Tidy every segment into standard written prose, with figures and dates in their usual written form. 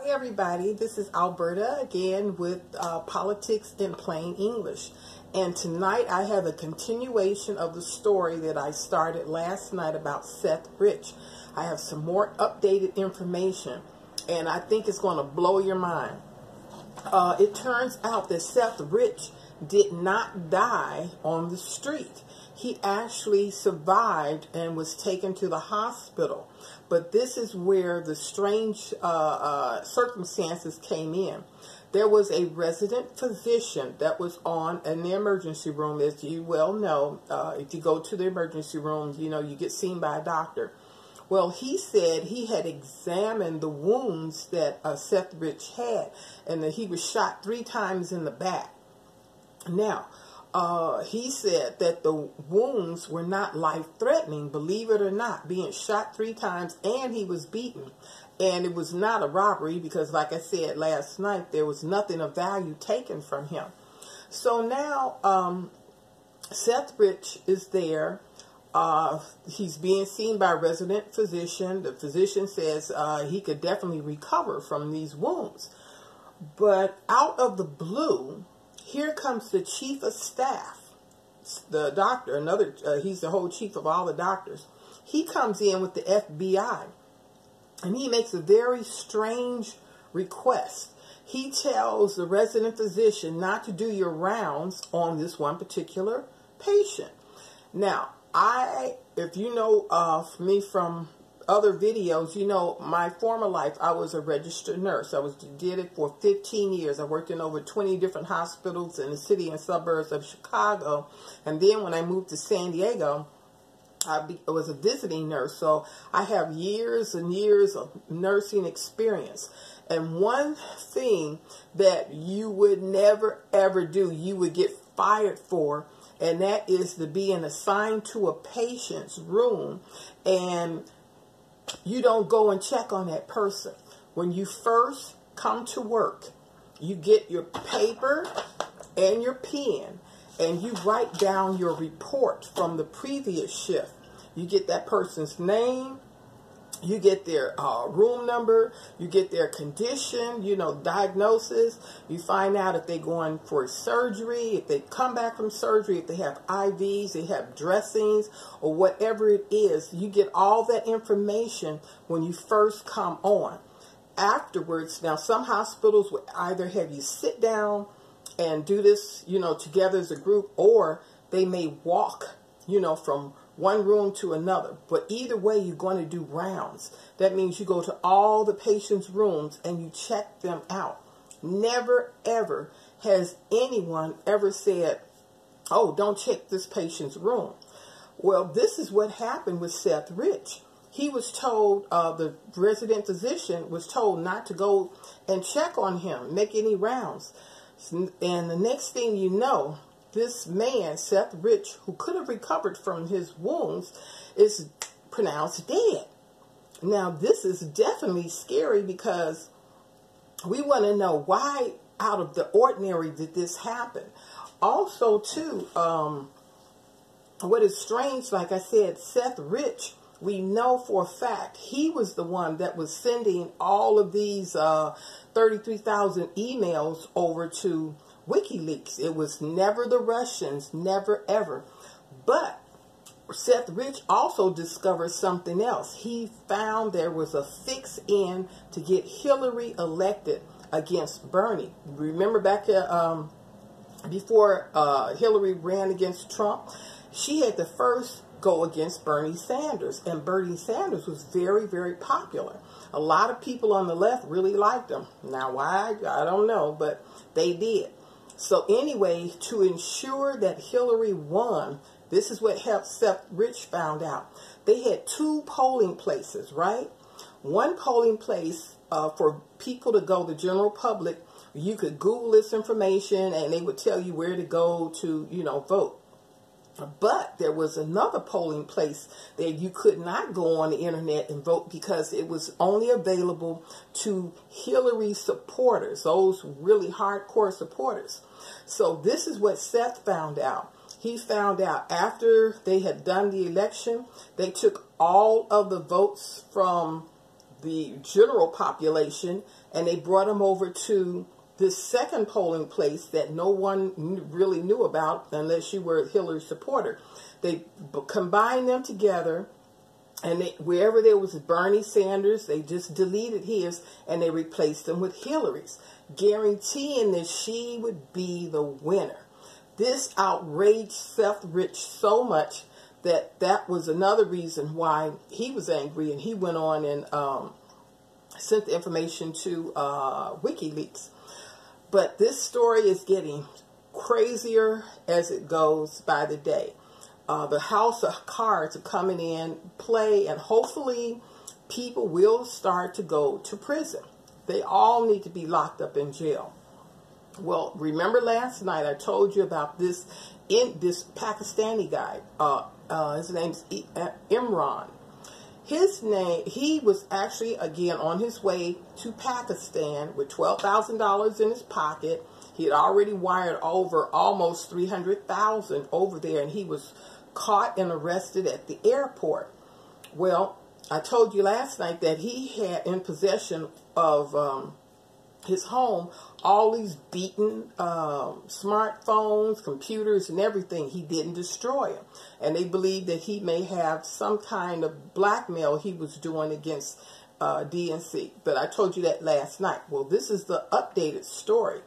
Hi everybody, this is Alberta again with Politics in Plain English. And tonight I have a continuation of the story that I started last night about Seth Rich. I have some more updated information and I think it's going to blow your mind. It turns out that Seth Rich did not die on the street. He actually survived and was taken to the hospital. But this is where the strange circumstances came in. There was a resident physician that was on in the emergency room. As you well know, if you go to the emergency room, you know, you get seen by a doctor. Well, he said he had examined the wounds that Seth Rich had, and that he was shot 3 times in the back. Now, he said that the wounds were not life-threatening, believe it or not, being shot 3 times, and he was beaten. And it was not a robbery because, like I said last night, there was nothing of value taken from him. So now, Seth Rich is there. He's being seen by a resident physician. The physician says he could definitely recover from these wounds. But out of the blue, here comes the chief of staff, the doctor, he's the whole chief of all the doctors. He comes in with the FBI, and he makes a very strange request. He tells the resident physician not to do your rounds on this one particular patient. Now, if you know me from other videos, you know my former life, I was a registered nurse. I did it for 15 years. I worked in over 20 different hospitals in the city and suburbs of Chicago. And then when I moved to San Diego, I was a visiting nurse. So I have years and years of nursing experience. And one thing that you would never ever do, you would get fired for, and that is to be assigned to a patient's room and you don't go and check on that person. When you first come to work, you get your paper and your pen and you write down your report from the previous shift. You get that person's name, you get their room number, you get their condition, you know, diagnosis. You find out if they're going for surgery, if they come back from surgery, if they have IVs, they have dressings, or whatever it is. You get all that information when you first come on. Afterwards, now some hospitals will either have you sit down and do this, you know, together as a group, or they may walk, you know, from one room to another. But either way, you're going to do rounds. That means you go to all the patients' rooms and you check them out. Never, ever has anyone ever said, oh, don't check this patient's room. Well, this is what happened with Seth Rich. He was told, the resident physician was told not to go and check on him, make any rounds. And the next thing you know, this man, Seth Rich, who could have recovered from his wounds, is pronounced dead. Now, this is definitely scary because we want to know why out of the ordinary did this happen. Also, too, what is strange, like I said, Seth Rich, we know for a fact he was the one that was sending all of these 33,000 emails over to WikiLeaks. It was never the Russians, never ever. But Seth Rich also discovered something else. He found there was a fix-in to get Hillary elected against Bernie. Remember back before Hillary ran against Trump, she had to first go against Bernie Sanders, and Bernie Sanders was very, very popular. A lot of people on the left really liked him. Now why, I don't know, but they did. So anyway, to ensure that Hillary won, this is what Seth Rich found out. They had 2 polling places, right? One polling place for people to go, the general public. You could Google this information and they would tell you where to go to, you know, vote. But there was another polling place that you could not go on the internet and vote because it was only available to Hillary supporters, those really hardcore supporters. So this is what Seth found out. He found out after they had done the election, they took all of the votes from the general population and they brought him over to this second polling place that no one really knew about unless you were a Hillary supporter. They combined them together, and wherever there was Bernie Sanders, they just deleted his and they replaced him with Hillary's, guaranteeing that she would be the winner. This outraged Seth Rich so much that was another reason why he was angry, and he went on and sent the information to WikiLeaks. But this story is getting crazier as it goes by the day. The house of cards are coming in play, and hopefully people will start to go to prison. They all need to be locked up in jail. Well, remember last night I told you about this Pakistani guy. His name's Imran. He was actually, again, on his way to Pakistan with $12,000 in his pocket. He had already wired over almost $300,000 over there, and he was caught and arrested at the airport. Well, I told you last night that he had in possession of his home all these beaten smartphones, computers, and everything. He didn't destroy them. And they believe that he may have some kind of blackmail he was doing against DNC. But I told you that last night. Well, this is the updated story.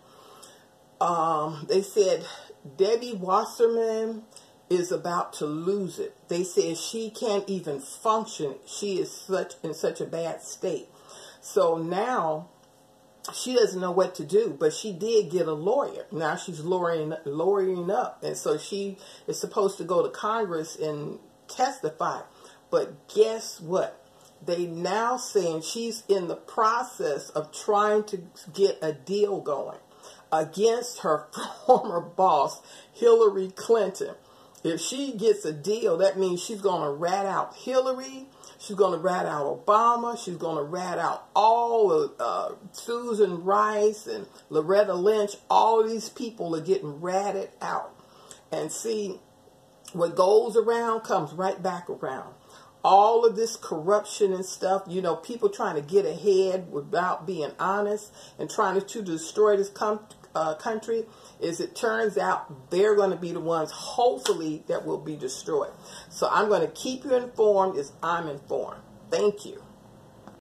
They said Debbie Wasserman is about to lose it. They said she can't even function. She is in such a bad state. So now she doesn't know what to do, but she did get a lawyer. Now she's lawyering up, and so she is supposed to go to Congress and testify. But guess what? They now saying she's in the process of trying to get a deal going against her former boss, Hillary Clinton. If she gets a deal, that means she's going to rat out Hillary. She's going to rat out Obama. She's going to rat out all of Susan Rice and Loretta Lynch. All of these people are getting ratted out. And see, what goes around comes right back around. All of this corruption and stuff, you know, people trying to get ahead without being honest and trying to destroy this country, is it turns out they're going to be the ones, hopefully, that will be destroyed. So I'm going to keep you informed as I'm informed. Thank you.